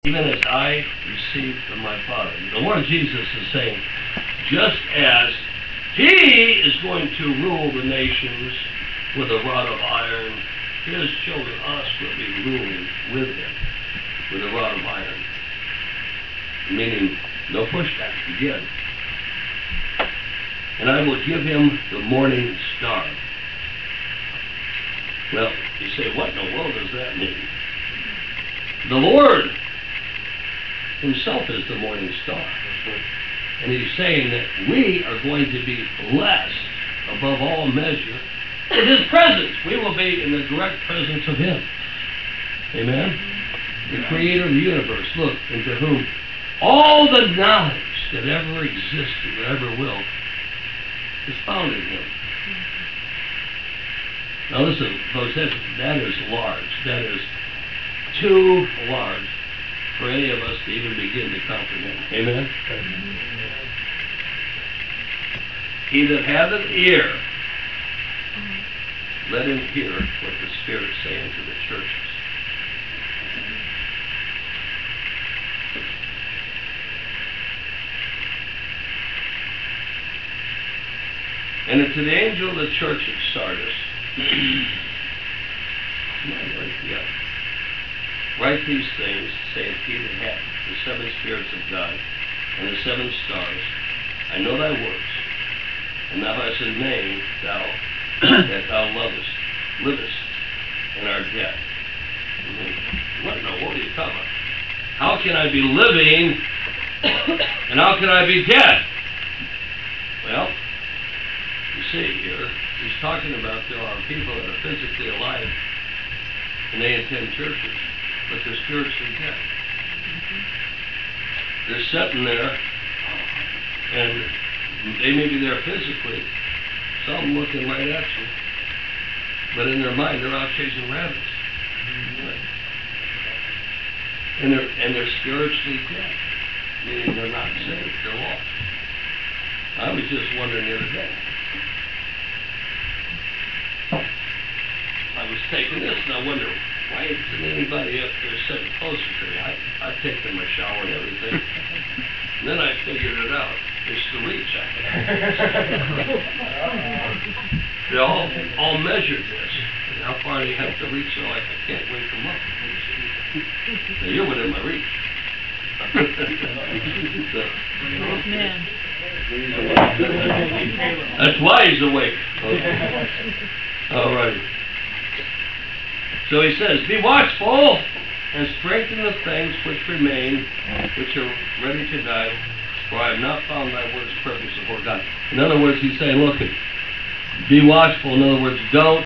even as I received from my Father. The Lord Jesus is saying, just as He is going to rule the nations with a rod of iron, His children, us, will be ruling with Him with a rod of iron. Meaning, no pushback again. And I will give Him the morning star. Well, you say, what in the world does that mean? The Lord Himself is the morning star. And He's saying that we are going to be blessed above all measure in His presence. We will be in the direct presence of Him. Amen? The Creator of the universe. Look, into whom all the knowledge that ever existed, that ever will, is found in Him. Now listen, folks, that is large. That is too large for any of us to even begin to comprehend. Amen? He that hath an ear, let him hear what the Spirit is saying to the churches. And unto the angel of the church of Sardis, write these things, saith He that hath the 7 spirits of God and the 7 stars. I know thy works, and thou hast a name that thou livest, and art dead. What in the world are you talking about? How can I be living, and how can I be dead? Well, you see here, he's talking about there are people that are physically alive, and they attend churches, but they're spiritually dead. They're sitting there, and they may be there physically, some looking right at you, but in their mind they're out chasing rabbits. And they're spiritually dead, meaning they're not saved, they're lost. I was just wondering the other day. I was taking this, and I wonder, why isn't anybody up there sitting closer to me? I've taken my shower and everything. And then I figured it out. It's the reach I have. They all measured this. And how far they have to reach, so I can't wake them up. Now, you're within my reach. Man. That's why he's awake. All right. So he says, be watchful and strengthen the things which remain, which are ready to die, for I have not found thy words perfect before God. In other words, he's saying, look, be watchful. In other words, don't